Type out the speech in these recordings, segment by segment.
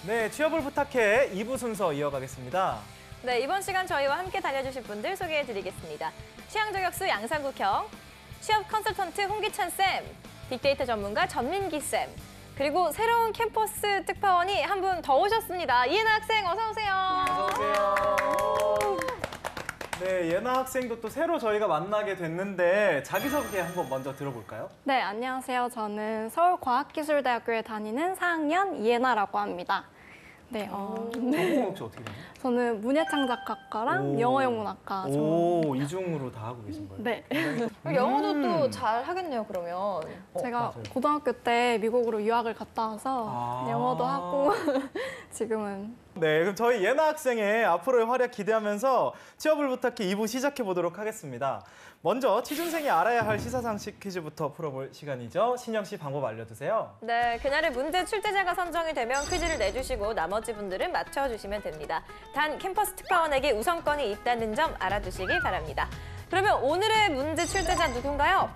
네, 취업을 부탁해 2부 순서 이어가겠습니다. 네, 이번 시간 저희와 함께 다녀주실 분들 소개해드리겠습니다. 취향 저격수 양상국형, 취업 컨설턴트 홍기찬 쌤, 빅데이터 전문가 전민기 쌤, 그리고 새로운 캠퍼스 특파원이 한 분 더 오셨습니다. 이혜나 학생 어서 오세요. 어서 오세요. 네, 예나 학생도 또 새로 저희가 만나게 됐는데 자기소개 한번 먼저 들어볼까요? 네, 안녕하세요. 저는 서울과학기술대학교에 다니는 4학년 이예나라고 합니다. 네, 전공 혹시 어떻게 되나요? 저는 문예창작학과랑 영어영문학과 오, 이중으로 다 하고 계신 거예요? 네. 영어도 또 잘 하겠네요, 그러면. 제가 맞아요. 고등학교 때 미국으로 유학을 갔다 와서 영어도 하고 지금은 네, 그럼 저희 예나 학생의 앞으로의 활약 기대하면서 취업을 부탁해 2부 시작해 보도록 하겠습니다. 먼저 취준생이 알아야 할 시사상식 퀴즈부터 풀어볼 시간이죠. 신영 씨 방법 알려주세요. 네, 그날의 문제 출제자가 선정이 되면 퀴즈를 내주시고 나머지 분들은 맞춰주시면 됩니다. 단 캠퍼스 특파원에게 우선권이 있다는 점 알아두시기 바랍니다. 그러면 오늘의 문제 출제자 누군가요?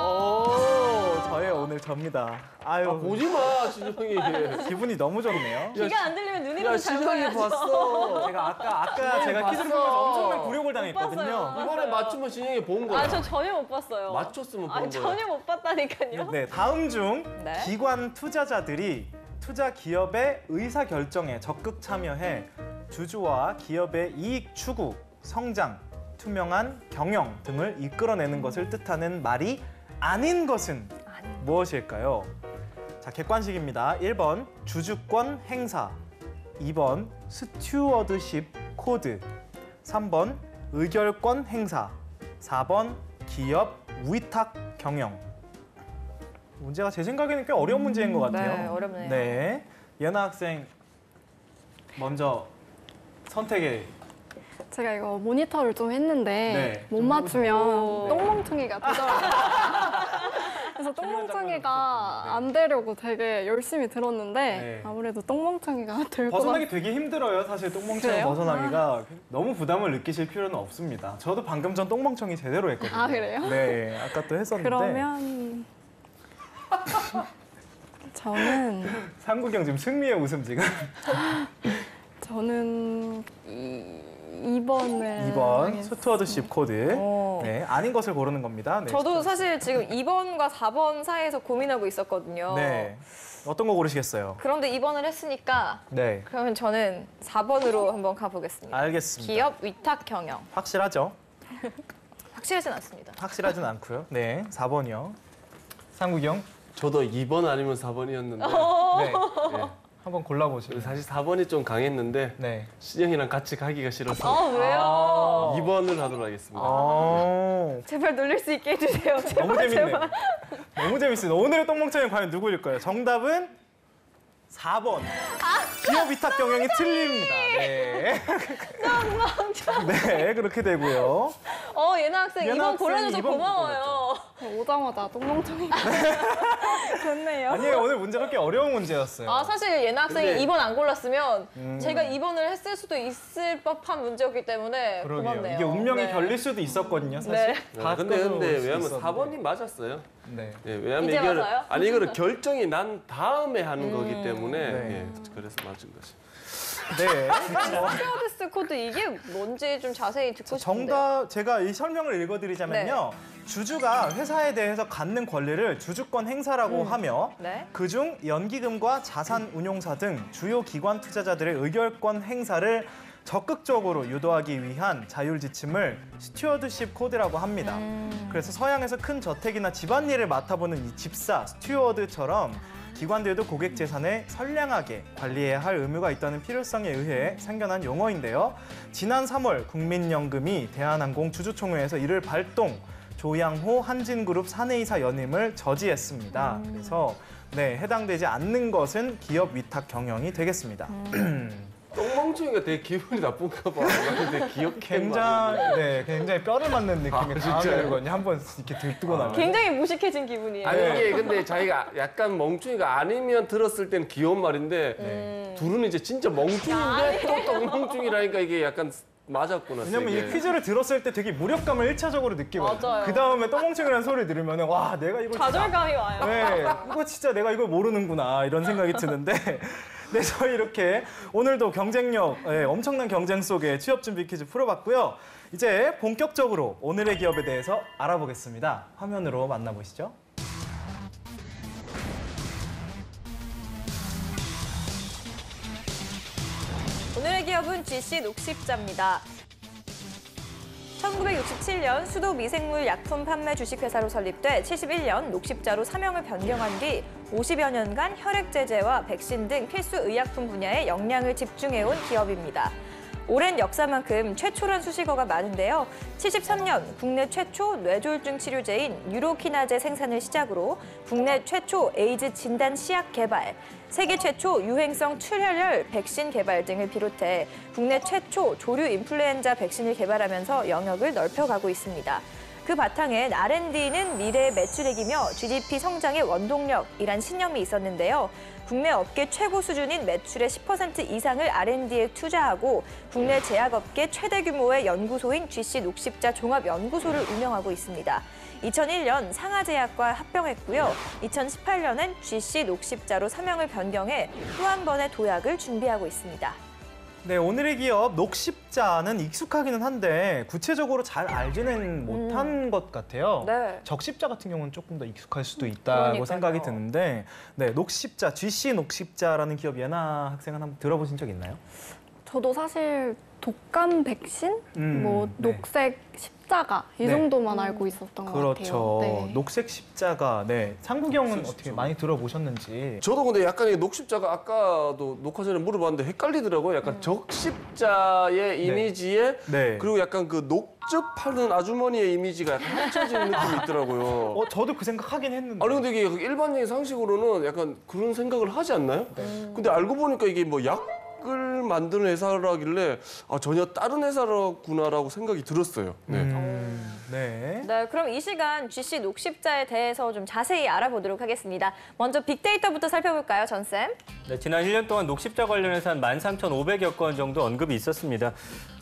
오, 저의 오늘 접니다. 아유, 보지 마, 신영이. 기분이 너무 좋네요. 귀가 안 들리면 눈이라도 잘 신영이 보여야죠. 봤어. 제가 아까 제가 퀴즈를 봤어. 보면서 엄청난 굴욕을 당했거든요. 봤어요. 이번에 맞추면 신영이 본 거야. 저 전혀 못 봤어요. 맞췄으면 본 거야. 전혀 못 봤다니까요. 네, 다음 중 네. 기관 투자자들이 투자 기업의 의사 결정에 적극 참여해 주주와 기업의 이익 추구, 성장, 투명한 경영 등을 이끌어내는 것을 뜻하는 말이 아닌 것은 무엇일까요? 자, 객관식입니다. 1번 주주권 행사, 2번 스튜어드십 코드, 3번 의결권 행사, 4번 기업 위탁 경영. 문제가 제 생각에는 꽤 어려운 문제인 것 같아요. 네, 어렵네요. 네, 예나 학생 먼저 선택에 제가 이거 모니터를 좀 했는데 네, 못 좀 맞추면 해보세요. 똥멍청이가 되더라고요. 그래서 똥멍청이가 안 되려고 되게 열심히 들었는데 네. 아무래도 똥멍청이가 될 것 벗어나기 같아요. 되게 힘들어요. 사실 똥멍청이 그래요? 벗어나기가 너무 부담을 느끼실 필요는 없습니다. 저도 방금 전 똥멍청이 제대로 했거든요. 아, 그래요? 네, 아까 또 했었는데. 그러면 저는 상국이 형 지금 승리의 웃음 지금. 저는 2번을 2번 스튜어드십 코드. 오. 네, 아닌 것을 고르는 겁니다. 네, 저도 사실 지금 2번과 4번 사이에서 고민하고 있었거든요. 네, 어떤 거 고르시겠어요? 그런데 2번을 했으니까 네, 그러면 저는 4번으로 한번 가보겠습니다. 알겠습니다. 기업 위탁 경영. 확실하죠? 확실하진 않습니다. 확실하진 않고요. 네, 4번이요. 상국이 형. 저도 2번 아니면 4번이었는데. 네, 예. 한번 골라보시죠. 사실 4번이 좀 강했는데 네. 신영이랑 같이 가기가 싫어서 왜요? 2번을 하도록 하겠습니다. 제발 놀릴 수 있게 해주세요. 제발, 너무 재밌네. 제발. 너무 재밌어요. 오늘의 똥멍청이는 과연 누구일까요? 정답은 4번. 기업 위탁 경영이 틀립니다. 네. 네, 그렇게 되고요. 예나 학생 예나 2번 학생 골라줘서 2번 고마워요. 오자마자 똥멍청이가 됐네요. 아니에요, 오늘 문제가 꽤 어려운 문제였어요. 사실 예나 학생이 근데- 2번 안 골랐으면 제가 2번을 했을 수도 있을 법한 문제였기 때문에 그러게요. 고맙네요. 이게 운명이 네. 결릴 수도 있었거든요, 사실. 네. 다 근데 끄집어올 수 왜냐면 있었는데. 4번이 맞았어요. 네. 예, 왜냐면 이제 이거를 와서요? 아니 이거를 결정이 난 다음에 하는 거기 때문에 네. 예, 그래서 맞은 거지. 네. 스튜어디스 코드 이게 뭔지 좀 자세히 듣고 싶은데. 정답, 제가 이 설명을 읽어드리자면요. 주주가 회사에 대해서 갖는 권리를 주주권 행사라고 하며 네. 그중 연기금과 자산운용사 등 주요 기관 투자자들의 의결권 행사를 적극적으로 유도하기 위한 자율 지침을 스튜어드십 코드라고 합니다. 그래서 서양에서 큰 저택이나 집안일을 맡아보는 이 집사, 스튜어드처럼 기관들도 고객 재산을 선량하게 관리해야 할 의무가 있다는 필요성에 의해 생겨난 용어인데요. 지난 3월 국민연금이 대한항공 주주총회에서 이를 발동, 조양호 한진그룹 사내이사 연임을 저지했습니다. 그래서 네, 해당되지 않는 것은 기업 위탁 경영이 되겠습니다. 똥멍청이가 되게 기분이 나쁜가 봐. 되게 귀엽게 굉장히 뼈를 맞는 느낌이 진짜요? 강하거든요. 한번 이렇게 들뜨고 나면. 굉장히 무식해진 기분이에요. 아니 이게 근데 자기가 약간 멍충이가 아니면 들었을 땐 귀여운 말인데 둘은 이제 진짜 멍충인데 또 똥멍충이라니까 이게 약간 맞았구나. 왜냐면 세게. 이 퀴즈를 들었을 때 되게 무력감을 1차적으로 느끼거든요. 맞아요. 그 다음에 똥멍청이라는 소리를 들으면 와 내가 이걸 진짜 좌절감이 와요. 네, 이거 진짜 내가 이걸 모르는구나 이런 생각이 드는데 네, 저희 이렇게 오늘도 경쟁력, 엄청난 경쟁 속에 취업 준비 퀴즈 풀어봤고요. 이제 본격적으로 오늘의 기업에 대해서 알아보겠습니다. 화면으로 만나보시죠. 오늘의 기업은 GC 녹십자입니다. 1967년 수도 미생물 약품 판매 주식회사로 설립돼 71년 녹십자로 사명을 변경한 뒤 50여 년간 혈액 제제와 백신 등 필수 의약품 분야에 역량을 집중해온 기업입니다. 오랜 역사만큼 최초란 수식어가 많은데요. 73년 국내 최초 뇌졸중 치료제인 유로키나제 생산을 시작으로 국내 최초 에이즈 진단 시약 개발, 세계 최초 유행성 출혈열 백신 개발 등을 비롯해 국내 최초 조류 인플루엔자 백신을 개발하면서 영역을 넓혀가고 있습니다. 그 바탕엔 R&D는 미래의 매출액이며 GDP 성장의 원동력이란 신념이 있었는데요. 국내 업계 최고 수준인 매출의 10% 이상을 R&D에 투자하고 국내 제약업계 최대 규모의 연구소인 GC 녹십자 종합연구소를 운영하고 있습니다. 2001년 상하제약과 합병했고요. 2018년엔 GC 녹십자로 사명을 변경해 또 한 번의 도약을 준비하고 있습니다. 네, 오늘의 기업 녹십자는 익숙하기는 한데 구체적으로 잘 알지는 못한 것 같아요. 네. 적십자 같은 경우는 조금 더 익숙할 수도 있다고 그러니까요. 생각이 드는데 네, 녹십자, GC 녹십자라는 기업 예나 학생은 한번 들어보신 적 있나요? 저도 사실 독감 백신, 뭐 네. 녹색 십자가 이 네. 정도만 알고 있었던 것 같아요. 그렇죠. 네. 녹색 십자가. 네. 상국이 형은 어떻게 많이 들어보셨는지. 저도 근데 약간 이 녹십자가 아까도 녹화 전에 물어봤는데 헷갈리더라고요. 약간 적십자의 이미지에 네. 그리고 약간 그 녹즙 파는 아주머니의 이미지가 약간 합쳐지는 느낌이 있더라고요. 저도 그 생각하긴 했는데. 아니 근데 이게 일반적인 상식으로는 약간 그런 생각을 하지 않나요? 근데 알고 보니까 이게 뭐 약을 만드는 회사라길래 전혀 다른 회사라구나라고 생각이 들었어요. 네. 네. 네, 그럼 이 시간 GC 녹십자에 대해서 좀 자세히 알아보도록 하겠습니다. 먼저 빅데이터부터 살펴볼까요, 전쌤? 네, 지난 1년 동안 녹십자 관련해서 한 13,500여 건 정도 언급이 있었습니다.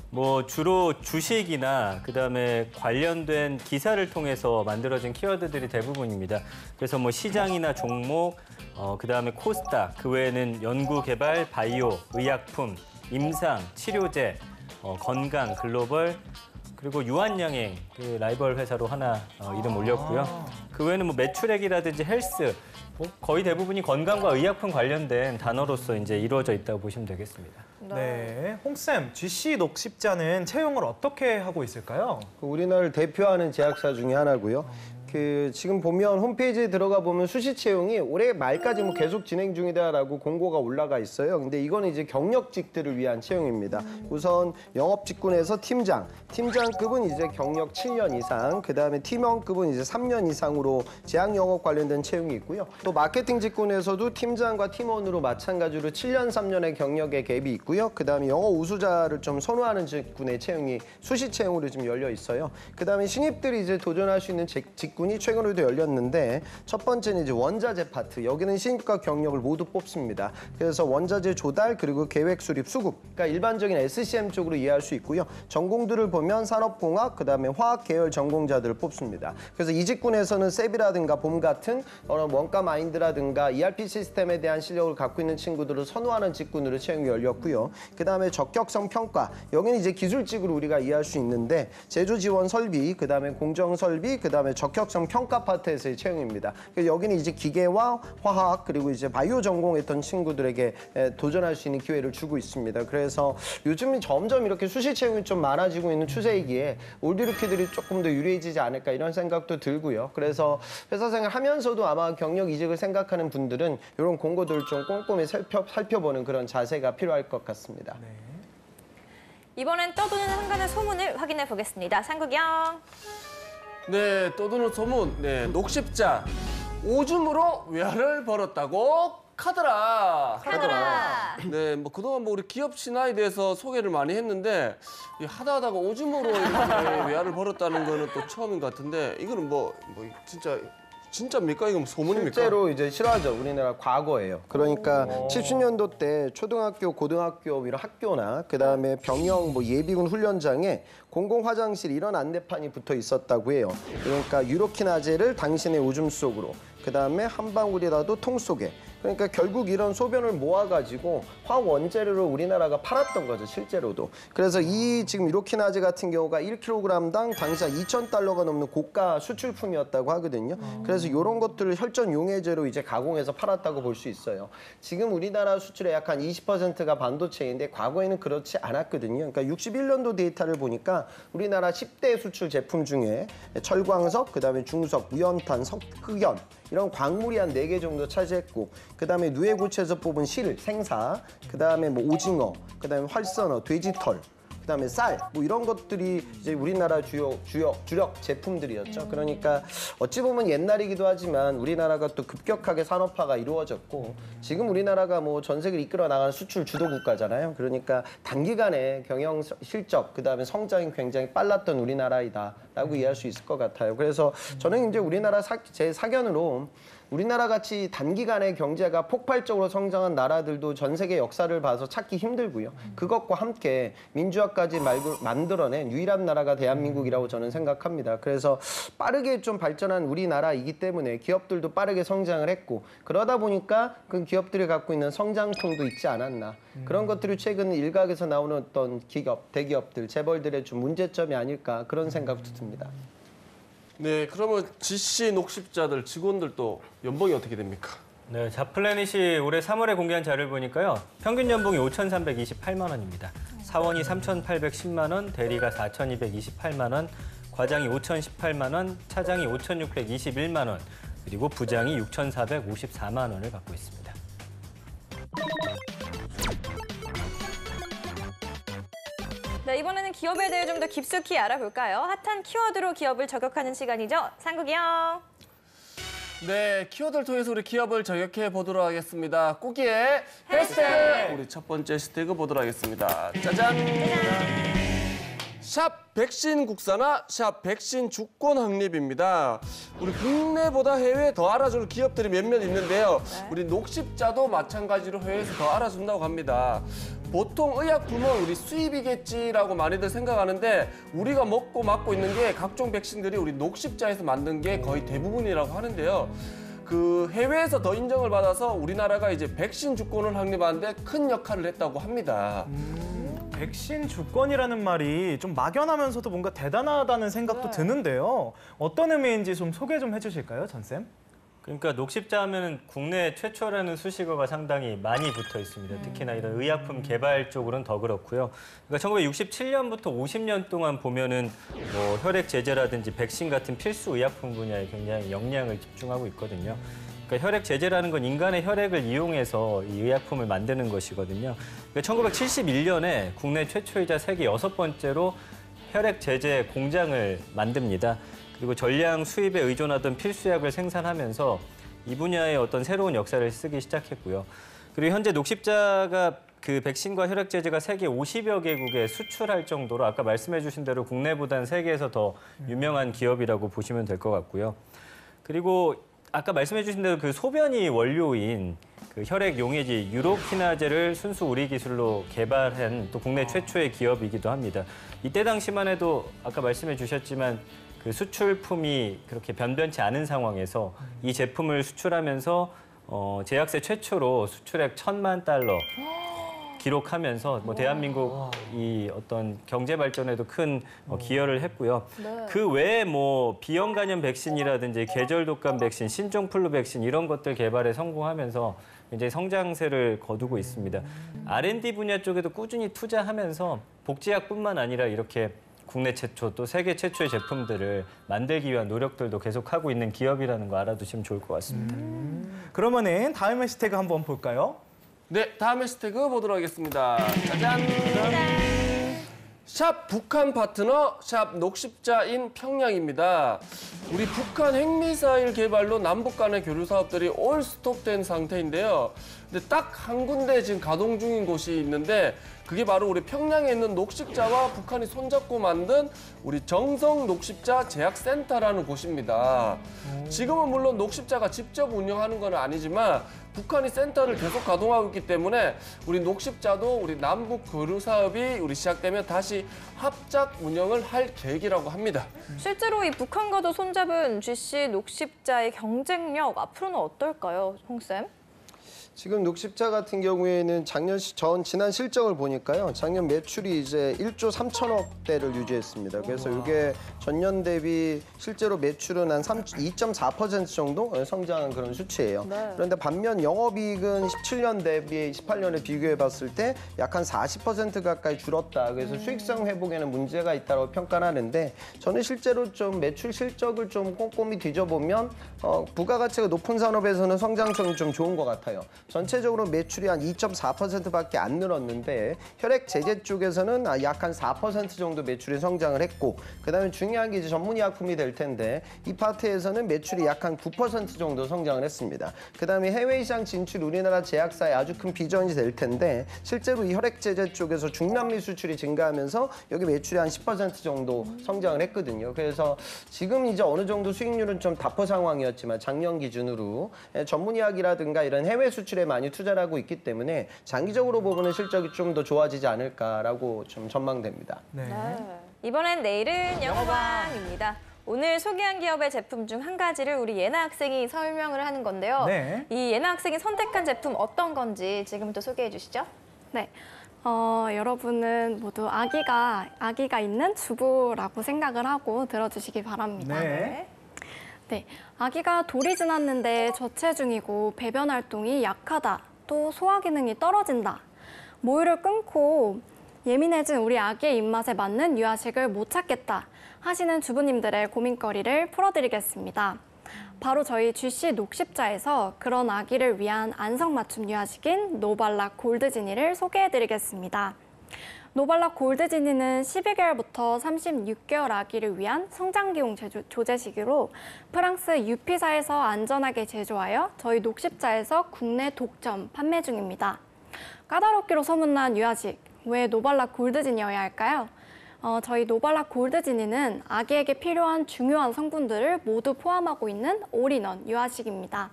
뭐 주로 주식이나 그다음에 관련된 기사를 통해서 만들어진 키워드들이 대부분입니다. 그래서 뭐 시장이나 종목, 그다음에 코스닥, 그 외에는 연구 개발, 바이오, 의약품, 임상, 치료제, 건강, 글로벌, 그리고 유한양행 그 라이벌 회사로 하나 이름 올렸고요. 그 외에는 뭐 매출액이라든지 헬스, 뭐 거의 대부분이 건강과 의약품 관련된 단어로서 이제 이루어져 있다고 보시면 되겠습니다. 네. 홍쌤, GC 녹십자는 채용을 어떻게 하고 있을까요? 우리나라를 대표하는 제약사 중에 하나고요. 지금 보면 홈페이지에 들어가 보면 수시 채용이 올해 말까지 뭐 계속 진행 중이다라고 공고가 올라가 있어요. 근데 이거는 이제 경력직들을 위한 채용입니다. 우선 영업직군에서 팀장급은 이제 경력 7년 이상, 그다음에 팀원급은 이제 3년 이상으로 제약 영업 관련된 채용이 있고요. 또 마케팅 직군에서도 팀장과 팀원으로 마찬가지로 7년, 3년의 경력의 갭이 있고요. 그다음에 영어 우수자를 좀 선호하는 직군의 채용이 수시 채용으로 지금 열려 있어요. 그다음에 신입들이 이제 도전할 수 있는 직군이 최근에도 열렸는데 첫 번째는 이제 원자재 파트. 여기는 신입과 경력을 모두 뽑습니다. 그래서 원자재 조달 그리고 계획 수립 수급. 그러니까 일반적인 SCM 쪽으로 이해할 수 있고요. 전공들을 보면 산업공학 그다음에 화학 계열 전공자들을 뽑습니다. 그래서 이 직군에서는 셉이라든가 봄 같은 원가 마인드라든가 ERP 시스템에 대한 실력을 갖고 있는 친구들을 선호하는 직군으로 채용이 열렸고요. 그다음에 적격성 평가. 여기는 이제 기술직으로 우리가 이해할 수 있는데 제조 지원 설비, 그다음에 공정 설비, 그다음에 적격성 평가 파트에서의 채용입니다. 그래서 여기는 이제 기계와 화학 그리고 이제 바이오 전공했던 친구들에게 도전할 수 있는 기회를 주고 있습니다. 그래서 요즘은 점점 이렇게 수시 채용이 좀 많아지고 있는 추세이기에 올드루키들이 조금 더 유리해지지 않을까 이런 생각도 들고요. 그래서 회사 생활 하면서도 아마 경력 이직을 생각하는 분들은 이런 공고들을 좀 꼼꼼히 살펴보는 그런 자세가 필요할 것 같습니다. 이번엔 떠도는 한간의 소문을 확인해 보겠습니다. 상국영. 네, 떠도는 소문. 네, 녹십자. 오줌으로 외화를 벌었다고 카더라. 네, 뭐 그동안 뭐 우리 기업 신화에 대해서 소개를 많이 했는데 하다가 오줌으로 이렇게 외화를 벌었다는 거는 또 처음인 것 같은데 이거는 뭐 진짜 진짜입니까? 이건 소문입니까? 실제로 이제 실화죠. 우리나라 과거예요. 그러니까 70년도 때 초등학교, 고등학교 이런 학교나 그다음에 병영 뭐 예비군 훈련장에 공공 화장실 이런 안내판이 붙어 있었다고 해요. 그러니까 유로키나제를 당신의 오줌 속으로, 그다음에 한 방울이라도 통 속에. 그러니까 결국 이런 소변을 모아가지고 화원재료를 우리나라가 팔았던 거죠, 실제로도. 그래서 이 지금 유로키나제 같은 경우가 1kg당 당시 한 $2,000가 넘는 고가 수출품이었다고 하거든요. 그래서 이런 것들을 혈전 용해제로 이제 가공해서 팔았다고 볼 수 있어요. 지금 우리나라 수출의 약 한 20%가 반도체인데 과거에는 그렇지 않았거든요. 그러니까 61년도 데이터를 보니까 우리나라 10대 수출 제품 중에 철광석, 그다음에 중석, 무연탄, 흑연 이런 광물이 한 4개 정도 차지했고, 그다음에 누에고체에서 뽑은 실, 생사, 그다음에 뭐 오징어, 그다음에 활선어, 돼지털, 그다음에 쌀, 뭐 이런 것들이 이제 우리나라 주력 제품들이었죠. 그러니까 어찌 보면 옛날이기도 하지만 우리나라가 또 급격하게 산업화가 이루어졌고, 지금 우리나라가 뭐 전 세계를 이끌어 나가는 수출 주도 국가잖아요. 그러니까 단기간에 경영 실적, 그다음에 성장이 굉장히 빨랐던 우리나라이다라고 이해할 수 있을 것 같아요. 그래서 저는 이제 우리나라 제 사견으로 우리나라 같이 단기간에 경제가 폭발적으로 성장한 나라들도 전 세계 역사를 봐서 찾기 힘들고요. 그것과 함께 민주화까지 만들어낸 유일한 나라가 대한민국이라고 저는 생각합니다. 그래서 빠르게 좀 발전한 우리나라이기 때문에 기업들도 빠르게 성장을 했고, 그러다 보니까 그 기업들이 갖고 있는 성장통도 있지 않았나. 그런 것들이 최근 일각에서 나오는 어떤 기업, 대기업들, 재벌들의 좀 문제점이 아닐까, 그런 생각도 듭니다. 네, 그러면 GC 녹십자들 직원들도 연봉이 어떻게 됩니까? 네, 잡플래닛이 올해 3월에 공개한 자료를 보니까요. 평균 연봉이 5,328만 원입니다. 사원이 3,810만 원, 대리가 4,228만 원, 과장이 5,018만 원, 차장이 5,621만 원, 그리고 부장이 6,454만 원을 받고 있습니다. 네, 이번에는 기업에 대해 좀 더 깊숙이 알아볼까요? 핫한 키워드로 기업을 저격하는 시간이죠. 상국이 형. 네, 키워드를 통해서 우리 기업을 저격해 보도록 하겠습니다. 꾸기의 해시태그! 우리 첫 번째 해시태그 보도록 하겠습니다. 짜잔! 샵 백신 국산화, 샵 백신 주권 확립입니다. 우리 국내보다 해외에 더 알아주는 기업들이 몇몇 있는데요. 우리 녹십자도 마찬가지로 해외에서 더 알아준다고 합니다. 보통 의약품은 우리 수입이겠지라고 많이들 생각하는데, 우리가 먹고 맞고 있는 게 각종 백신들이 우리 녹십자에서 만든 게 거의 대부분이라고 하는데요. 그 해외에서 더 인정을 받아서 우리나라가 이제 백신 주권을 확립하는데 큰 역할을 했다고 합니다. 백신 주권이라는 말이 좀 막연하면서도 뭔가 대단하다는 생각도 드는데요. 어떤 의미인지 좀 소개 좀 해주실까요, 전쌤? 그러니까 녹십자 하면은 국내 최초라는 수식어가 상당히 많이 붙어 있습니다. 특히나 이런 의약품 개발 쪽으로는 더 그렇고요. 그러니까 1967년부터 50년 동안 보면은 뭐 혈액 제제라든지 백신 같은 필수 의약품 분야에 굉장히 역량을 집중하고 있거든요. 그러니까 혈액 제제라는 건 인간의 혈액을 이용해서 이 의약품을 만드는 것이거든요. 그러니까 1971년에 국내 최초이자 세계 6번째로 혈액 제제 공장을 만듭니다. 그리고 전량 수입에 의존하던 필수약을 생산하면서 이 분야의 어떤 새로운 역사를 쓰기 시작했고요. 그리고 현재 녹십자가 그 백신과 혈액 제제가 세계 50여 개국에 수출할 정도로 아까 말씀해 주신 대로 국내보다는 세계에서 더 유명한 기업이라고 보시면 될 것 같고요. 그리고 아까 말씀해 주신 대로 그 소변이 원료인 그 혈액 용해제 유로키나제를 순수 우리 기술로 개발한 또 국내 최초의 기업이기도 합니다. 이때 당시만 해도 아까 말씀해 주셨지만 그 수출품이 그렇게 변변치 않은 상황에서 이 제품을 수출하면서 제약사 최초로 수출액 $1,000만 기록하면서 뭐 대한민국 이 어떤 경제 발전에도 큰 기여를 했고요. 그 외에 뭐 비형 간염 백신이라든지 계절 독감 백신, 신종 플루 백신 이런 것들 개발에 성공하면서 굉장히 성장세를 거두고 있습니다. R&D 분야 쪽에도 꾸준히 투자하면서 복제약뿐만 아니라 이렇게 국내 최초 또 세계 최초의 제품들을 만들기 위한 노력들도 계속하고 있는 기업이라는 거 알아두시면 좋을 것 같습니다. 그러면은 다음 해시태그 한번 볼까요? 네, 다음 해시태그 보도록 하겠습니다. 짜잔! 샵 북한 파트너, 샵 녹십자인 평양입니다. 우리 북한 핵미사일 개발로 남북 간의 교류 사업들이 올 스톱된 상태인데요. 근데 딱 한 군데 지금 가동 중인 곳이 있는데 그게 바로 우리 평양에 있는 녹십자와 북한이 손잡고 만든 우리 정성 녹십자 제약센터라는 곳입니다. 지금은 물론 녹십자가 직접 운영하는 건 아니지만 북한이 센터를 계속 가동하고 있기 때문에 우리 녹십자도 우리 남북 교류 사업이 우리 시작되면 다시 합작 운영을 할 계획이라고 합니다. 실제로 이 북한과도 손잡은 GC 녹십자의 경쟁력 앞으로는 어떨까요, 홍쌤? 지금 녹십자 같은 경우에는 지난 실적을 보니까요. 작년 매출이 이제 1조 3천억대를 유지했습니다. 그래서 이게 전년 대비 실제로 매출은 한 2.4% 정도 성장한 그런 수치예요. 네. 그런데 반면 영업이익은 17년 대비 18년에 비교해 봤을 때 약 한 40% 가까이 줄었다. 그래서 수익성 회복에는 문제가 있다고 평가를 하는데 저는 실제로 좀 매출 실적을 좀 꼼꼼히 뒤져보면 부가가치가 높은 산업에서는 성장성이 좀 좋은 것 같아요. 전체적으로 매출이 한 2.4%밖에 안 늘었는데 혈액 제제 쪽에서는 약 한 4% 정도 매출이 성장을 했고 그다음에 중요한 게 이제 전문의약품이 될 텐데 이 파트에서는 매출이 약 한 9% 정도 성장을 했습니다. 그다음에 해외 시장 진출 우리나라 제약사의 아주 큰 비전이 될 텐데 실제로 이 혈액 제제 쪽에서 중남미 수출이 증가하면서 여기 매출이 한 10% 정도 성장을 했거든요. 그래서 지금 이제 어느 정도 수익률은 좀 답보 상황이었지만 작년 기준으로 전문의학이라든가 이런 해외 수출에 많이 투자를 하고 있기 때문에 장기적으로 보면 실적이 좀 더 좋아지지 않을까라고 좀 전망됩니다. 네. 이번엔 내일은 영어방입니다. 오늘 소개한 기업의 제품 중 한 가지를 우리 예나 학생이 설명을 하는 건데요. 네. 이 예나 학생이 선택한 제품 어떤 건지 지금부터 소개해 주시죠. 네. 여러분은 모두 아기가 있는 주부라고 생각을 하고 들어주시기 바랍니다. 네. 네, 아기가 돌이 지났는데 저체중이고 배변 활동이 약하다, 또 소화 기능이 떨어진다, 모유를 끊고 예민해진 우리 아기의 입맛에 맞는 유아식을 못 찾겠다 하시는 주부님들의 고민거리를 풀어드리겠습니다. 바로 저희 GC 녹십자에서 그런 아기를 위한 안성맞춤 유아식인 노발락 골드지니를 소개해드리겠습니다. 노발락 골드지니는 12개월부터 36개월 아기를 위한 성장기용 조제식으로 프랑스 유피사에서 안전하게 제조하여 저희 녹십자에서 국내 독점 판매 중입니다. 까다롭기로 소문난 유아식, 왜 노발락 골드지니여야 할까요? 저희 노발락 골드지니는 아기에게 필요한 중요한 성분들을 모두 포함하고 있는 올인원 유아식입니다.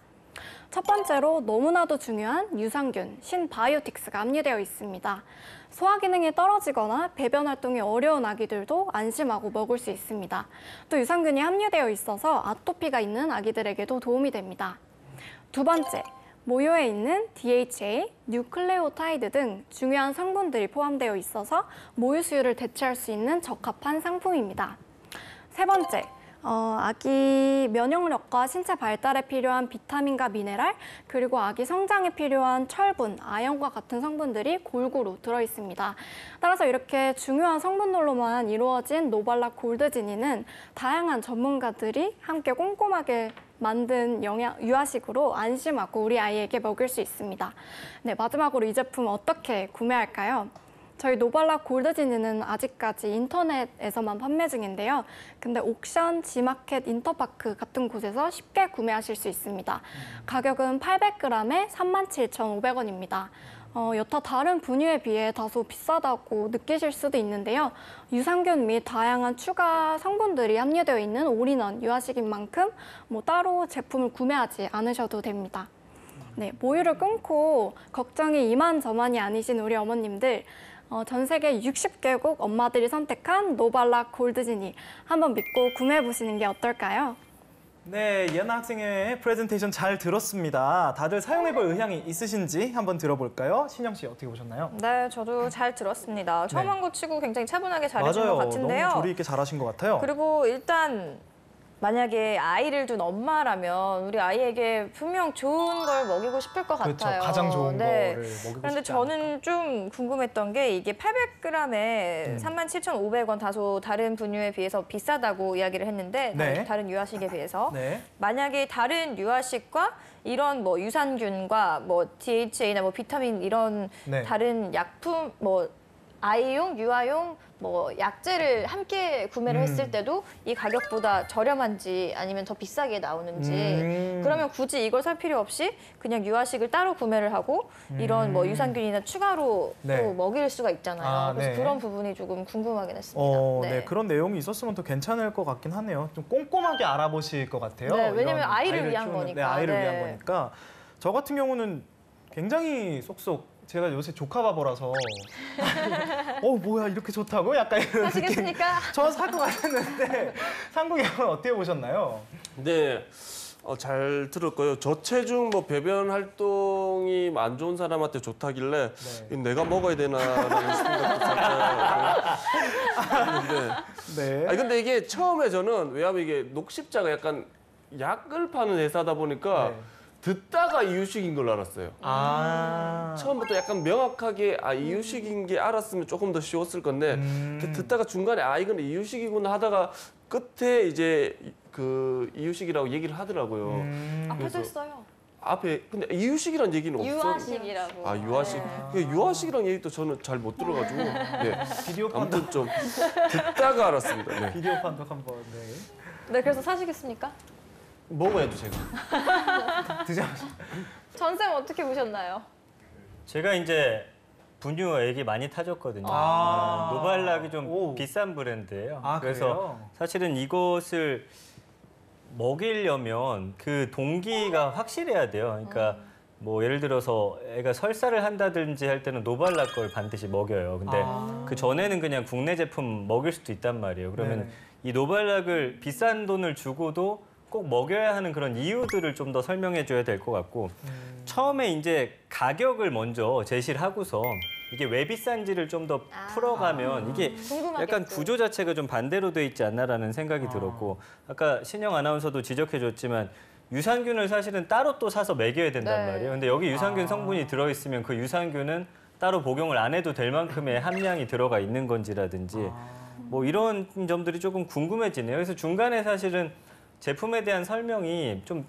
첫 번째로 너무나도 중요한 유산균, 신바이오틱스가 함유되어 있습니다. 소화 기능이 떨어지거나 배변 활동이 어려운 아기들도 안심하고 먹을 수 있습니다. 또 유산균이 함유되어 있어서 아토피가 있는 아기들에게도 도움이 됩니다. 두 번째, 모유에 있는 DHA, 뉴클레오타이드 등 중요한 성분들이 포함되어 있어서 모유 수유를 대체할 수 있는 적합한 상품입니다. 세 번째, 아기 면역력과 신체 발달에 필요한 비타민과 미네랄, 그리고 아기 성장에 필요한 철분, 아연과 같은 성분들이 골고루 들어있습니다. 따라서 이렇게 중요한 성분들로만 이루어진 노발락 골드지니는 다양한 전문가들이 함께 꼼꼼하게 만든 유아식으로 안심하고 우리 아이에게 먹일 수 있습니다. 네, 마지막으로 이 제품 어떻게 구매할까요? 저희 노발락 골드지니는 아직까지 인터넷에서만 판매 중인데요. 근데 옥션, 지마켓, 인터파크 같은 곳에서 쉽게 구매하실 수 있습니다. 가격은 800g에 37,500원입니다. 여타 다른 분유에 비해 다소 비싸다고 느끼실 수도 있는데요. 유산균 및 다양한 추가 성분들이 함유되어 있는 올인원 유아식인 만큼 따로 제품을 구매하지 않으셔도 됩니다. 네, 모유를 끊고 걱정이 이만저만이 아니신 우리 어머님들, 전 세계 60개국 엄마들이 선택한 노발락 골드지니 한번 믿고 구매해보시는 게 어떨까요? 네, 예나 학생의 프레젠테이션 잘 들었습니다. 다들 사용해볼 의향이 있으신지 한번 들어볼까요? 신영 씨 어떻게 보셨나요? 네, 저도 잘 들었습니다. 처음 네. 한 거 치고 굉장히 차분하게 잘해준 것 맞아요. 같은데요. 너무 조리 있게 잘하신 것 같아요. 그리고 일단 만약에 아이를 둔 엄마라면 우리 아이에게 분명 좋은 걸 먹이고 싶을 것 그렇죠. 같아요. 가장 좋은 네. 거를 먹이고 그런데 싶지 저는 좀 궁금했던 게 이게 800g에 37,500원 다소 다른 분유에 비해서 비싸다고 이야기를 했는데 네. 다른 유아식에 비해서 네. 만약에 다른 유아식과 이런 유산균과 DHA나 비타민 이런 네. 다른 약품 아이용, 유아용 뭐 약재를 함께 구매를 했을 때도 이 가격보다 저렴한지 아니면 더 비싸게 나오는지 그러면 굳이 이걸 살 필요 없이 그냥 유아식을 따로 구매를 하고 이런 뭐 유산균이나 추가로 네. 또 먹일 수가 있잖아요. 그래서 네. 그런 부분이 조금 궁금하긴 했습니다. 네. 그런 내용이 있었으면 더 괜찮을 것 같긴 하네요. 좀 꼼꼼하게 알아보실 것 같아요. 네, 왜냐면 이런 아이를 위한 키우는, 거니까. 네, 아이를 네. 위한 거니까. 저 같은 경우는 굉장히 쏙쏙 제가 요새 조카바보라서 뭐야 이렇게 좋다고? 약간 이런 느낌. 하시겠습니까? 저 살 것 같았는데 상국이 형은 어떻게 보셨나요? 네. 잘 들었고요. 저체중 뭐 배변 활동이 안 좋은 사람한테 좋다길래 네. 내가 먹어야 되나라는 생각도 살짝 했는데 네. 아니 근데 이게 처음에 저는 왜냐면 이게 녹십자가 약간 약을 파는 회사다 보니까 네. 듣다가 이유식인 걸 알았어요. 아. 처음부터 약간 명확하게 이유식인 게 알았으면 조금 더 쉬웠을 건데 듣다가 중간에 이건 이유식이구나 하다가 끝에 이제 그 이유식이라고 얘기를 하더라고요. 앞에도 그래서 했어요. 앞에 근데 이유식이란 얘기는 없어요. 유아식이라고. 유아식. 그 유아식이란 얘기도 저는 잘 못 들어가지고 비디오 판독, 아무튼 좀 듣다가 알았습니다. 네. 비디오 판독 한번. 네. 네, 그래서 사시겠습니까? 먹어야죠 제가. 드셔보세요. 전쌤 어떻게 보셨나요? 제가 이제 분유 애기 많이 타줬거든요. 아. 노발락이 좀 오. 비싼 브랜드예요. 그래요? 그래서 사실은 이것을 먹이려면 그 동기가 확실해야 돼요. 그러니까 뭐 예를 들어서 애가 설사를 한다든지 할 때는 노발락 걸 반드시 먹여요. 근데 그 전에는 그냥 국내 제품 먹일 수도 있단 말이에요. 그러면 네네. 이 노발락을 비싼 돈을 주고도 꼭 먹여야 하는 그런 이유들을 좀 더 설명해 줘야 될 것 같고 처음에 이제 가격을 먼저 제시를 하고서 이게 왜 비싼지를 좀 더 풀어가면 이게 궁금하겠죠. 약간 구조 자체가 좀 반대로 돼 있지 않나라는 생각이 들었고 아까 신영 아나운서도 지적해 줬지만 유산균을 사실은 따로 또 사서 먹여야 된단 네. 말이에요. 근데 여기 유산균 성분이 들어있으면 그 유산균은 따로 복용을 안 해도 될 만큼의 함량이 들어가 있는 건지라든지 뭐 이런 점들이 조금 궁금해지네요. 그래서 중간에 사실은 제품에 대한 설명이 좀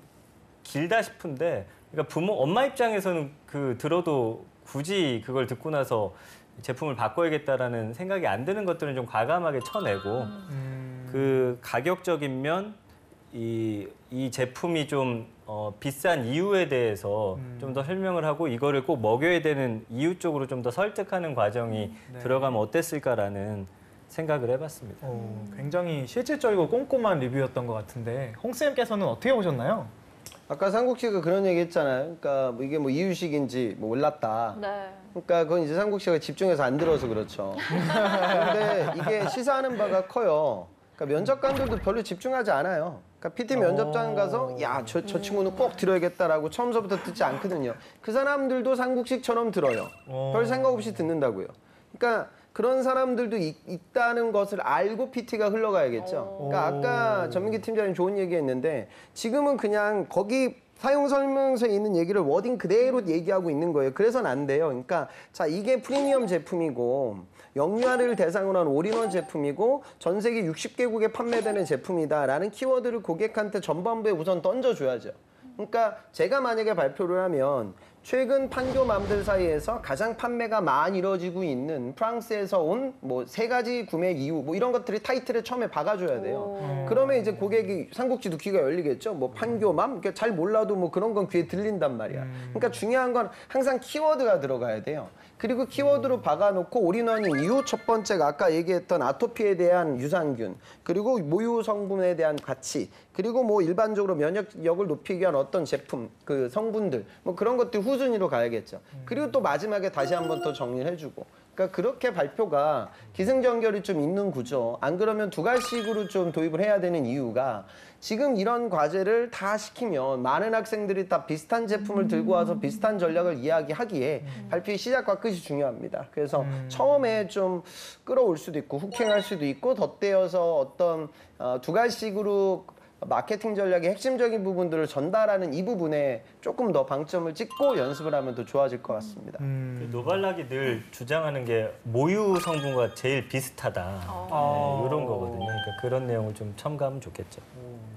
길다 싶은데 그러니까 엄마 입장에서는 그 들어도 굳이 그걸 듣고 나서 제품을 바꿔야겠다라는 생각이 안 드는 것들은 좀 과감하게 쳐내고 그 가격적인 면 이 제품이 좀 비싼 이유에 대해서 좀 더 설명을 하고 이거를 꼭 먹여야 되는 이유 쪽으로 좀 더 설득하는 과정이 들어가면 어땠을까라는 생각을 해봤습니다. 굉장히 실질적이고 꼼꼼한 리뷰였던 것 같은데 홍쌤께서는 어떻게 보셨나요? 아까 상국 씨가 그런 얘기 했잖아요. 그러니까 뭐 이게 뭐 이유식인지 뭐 몰랐다. 네. 그러니까 그건 이제 상국 씨가 집중해서 안 들어서 그렇죠. 근데 이게 시사하는 바가 커요. 그러니까 면접관들도 별로 집중하지 않아요. 그러니까 PT 면접장 가서 저 친구는 꼭 들어야겠다라고 처음서부터 듣지 않거든요. 그 사람들도 상국식처럼 들어요. 별 생각 없이 듣는다고요. 그러니까 그런 사람들도 있다는 것을 알고 PT가 흘러가야겠죠. 그러니까 아까 전민기 팀장님 좋은 얘기했는데 지금은 그냥 거기 사용 설명서에 있는 얘기를 워딩 그대로 얘기하고 있는 거예요. 그래서는 안 돼요. 그러니까 자 이게 프리미엄 제품이고 영유아를 대상으로 한 올인원 제품이고 전 세계 60개국에 판매되는 제품이다라는 키워드를 고객한테 전반부에 우선 던져줘야죠. 그러니까 제가 만약에 발표를 하면 최근 판교맘들 사이에서 가장 판매가 많이 이루어지고 있는 프랑스에서 온 뭐 3가지 구매 이유 뭐 이런 것들이 타이틀에 처음에 박아줘야 돼요. 그러면 이제 고객이 삼국지도 귀가 열리겠죠. 뭐 판교맘 그러니까 잘 몰라도 뭐 그런 건 귀에 들린단 말이야. 그러니까 중요한 건 항상 키워드가 들어가야 돼요. 그리고 키워드로 박아놓고 올인원인 이유 첫 번째가 아까 얘기했던 아토피에 대한 유산균 그리고 모유 성분에 대한 가치 그리고 뭐 일반적으로 면역력을 높이기 위한 어떤 제품 그 성분들 뭐 그런 것들 후순위로 가야겠죠. 그리고 또 마지막에 다시 한 번 더 정리를 해주고 그러니까 그렇게 발표가 기승전결이 좀 있는 구조. 안 그러면 2가지식으로 좀 도입을 해야 되는 이유가 지금 이런 과제를 다 시키면 많은 학생들이 다 비슷한 제품을 들고 와서 비슷한 전략을 이야기하기에 발표의 시작과 끝이 중요합니다. 그래서 처음에 좀 끌어올 수도 있고 후킹할 수도 있고 덧대어서 어떤 2가지식으로 마케팅 전략의 핵심적인 부분들을 전달하는 이 부분에 조금 더 방점을 찍고 연습을 하면 더 좋아질 것 같습니다. 그 노발락이 늘 주장하는 게 모유 성분과 제일 비슷하다 이런 거거든요. 그러니까 그런 내용을 좀 첨가하면 좋겠죠.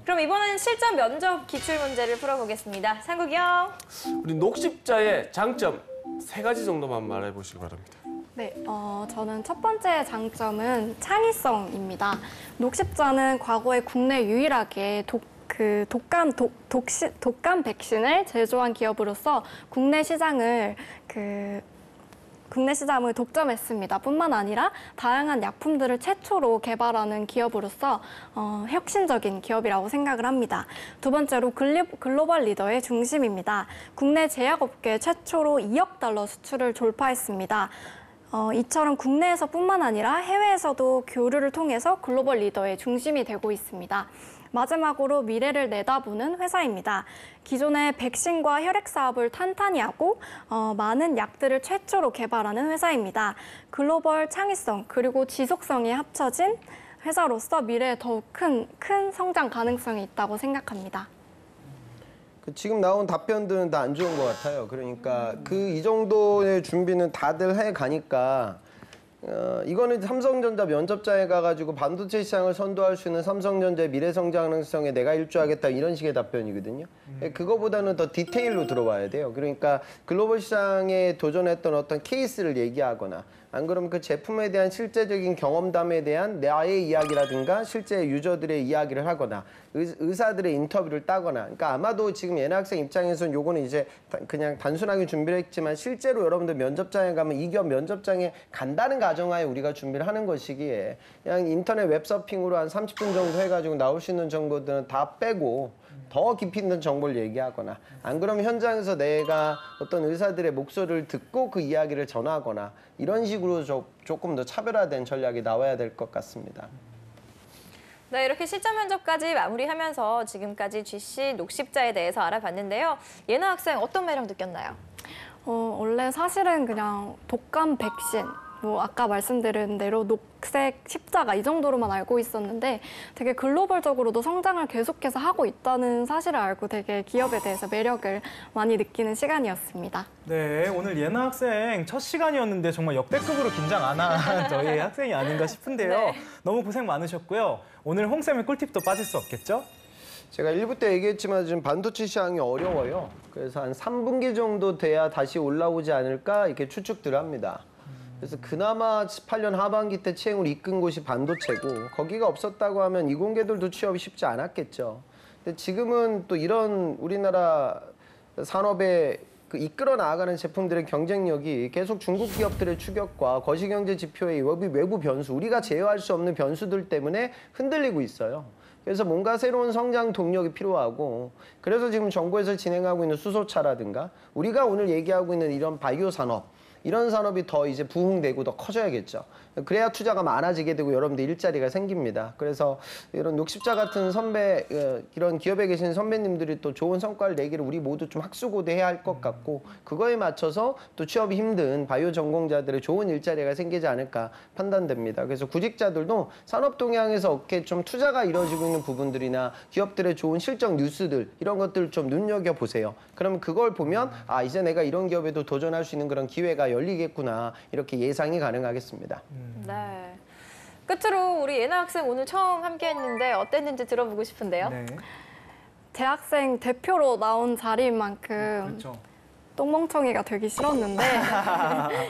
그럼 이번엔 실전 면접 기출 문제를 풀어보겠습니다. 상국이 형. 우리 녹십자의 장점 3가지 정도만 말해 보시기 바랍니다. 네, 저는 첫 번째 장점은 창의성입니다. 녹십자는 과거에 국내 유일하게 독감 백신을 제조한 기업으로서 국내 시장을 독점했습니다. 뿐만 아니라 다양한 약품들을 최초로 개발하는 기업으로서 혁신적인 기업이라고 생각을 합니다. 두 번째로 글로벌 리더의 중심입니다. 국내 제약업계 최초로 2억 달러 수출을 돌파했습니다. 이처럼 국내에서뿐만 아니라 해외에서도 교류를 통해서 글로벌 리더의 중심이 되고 있습니다. 마지막으로 미래를 내다보는 회사입니다. 기존의 백신과 혈액 사업을 탄탄히 하고 많은 약들을 최초로 개발하는 회사입니다. 글로벌 창의성 그리고 지속성이 합쳐진 회사로서 미래에 더욱 큰 성장 가능성이 있다고 생각합니다. 지금 나온 답변들은 다 안 좋은 것 같아요. 그러니까 이 정도의 준비는 다들 해 가니까 이거는 삼성전자 면접장에 가가지고 반도체 시장을 선도할 수 있는 삼성전자의 미래 성장 가능성에 내가 일조하겠다 이런 식의 답변이거든요. 그거보다는 더 디테일로 들어와야 돼요. 그러니까 글로벌 시장에 도전했던 어떤 케이스를 얘기하거나 안 그러면 그 제품에 대한 실제적인 경험담에 대한 나의 이야기라든가 실제 유저들의 이야기를 하거나 의사들의 인터뷰를 따거나 그러니까 아마도 지금 예나 학생 입장에서는 요거는 이제 그냥 단순하게 준비를 했지만 실제로 여러분들 면접장에 가면 이 기업 면접장에 간다는 가정하에 우리가 준비를 하는 것이기에 그냥 인터넷 웹서핑으로 한 30분 정도 해가지고 나올 수 있는 정보들은 다 빼고 더 깊이 있는 정보를 얘기하거나 안 그러면 현장에서 내가 어떤 의사들의 목소리를 듣고 그 이야기를 전하거나 이런 식으로 조금 더 차별화된 전략이 나와야 될 것 같습니다. 네, 이렇게 실전 면접까지 마무리하면서 지금까지 GC 녹십자에 대해서 알아봤는데요. 예나 학생 어떤 매력 느꼈나요? 원래 사실은 그냥 독감 백신, 아까 말씀드린 대로 녹색 십자가 이 정도로만 알고 있었는데 되게 글로벌적으로도 성장을 계속해서 하고 있다는 사실을 알고 되게 기업에 대해서 매력을 많이 느끼는 시간이었습니다. 네, 오늘 예나 학생 첫 시간이었는데 정말 역대급으로 긴장 안 한 저희 학생이 아닌가 싶은데요. 네. 너무 고생 많으셨고요. 오늘 홍쌤의 꿀팁도 빠질 수 없겠죠? 제가 1부 때 얘기했지만 지금 반도체 시장이 어려워요. 그래서 한 3분기 정도 돼야 다시 올라오지 않을까 이렇게 추측들 합니다. 그래서 그나마 18년 하반기 때 채용을 이끈 곳이 반도체고 거기가 없었다고 하면 이공계들도 취업이 쉽지 않았겠죠. 근데 지금은 또 이런 우리나라 산업에 이끌어 나아가는 제품들의 경쟁력이 계속 중국 기업들의 추격과 거시경제 지표의 외부 변수, 우리가 제어할 수 없는 변수들 때문에 흔들리고 있어요. 그래서 뭔가 새로운 성장 동력이 필요하고 그래서 지금 정부에서 진행하고 있는 수소차라든가 우리가 오늘 얘기하고 있는 이런 바이오 산업 이런 산업이 더 이제 부흥되고 더 커져야겠죠. 그래야 투자가 많아지게 되고 여러분들 일자리가 생깁니다. 그래서 이런 녹십자 같은 선배, 이런 기업에 계신 선배님들이 또 좋은 성과를 내기를 우리 모두 좀 학수고대해야 할 것 같고 그거에 맞춰서 또 취업이 힘든 바이오 전공자들의 좋은 일자리가 생기지 않을까 판단됩니다. 그래서 구직자들도 산업 동향에서 어떻게 좀 투자가 이루어지고 있는 부분들이나 기업들의 좋은 실적 뉴스들 이런 것들을 좀 눈여겨보세요. 그러면 그걸 보면 아 이제 내가 이런 기업에도 도전할 수 있는 그런 기회가 열리겠구나 이렇게 예상이 가능하겠습니다. 네. 끝으로 우리 예나 학생 오늘 처음 함께했는데 어땠는지 들어보고 싶은데요. 네. 대학생 대표로 나온 자리인 만큼 그렇죠. 똥멍청이가 되기 싫었는데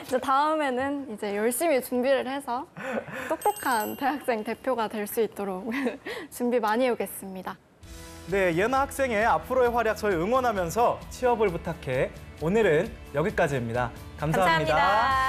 이제 다음에는 이제 열심히 준비를 해서 똑똑한 대학생 대표가 될 수 있도록 준비 많이 해오겠습니다. 네, 예나 학생의 앞으로의 활약 저희 응원하면서 취업을 부탁해. 오늘은 여기까지입니다. 감사합니다. 감사합니다.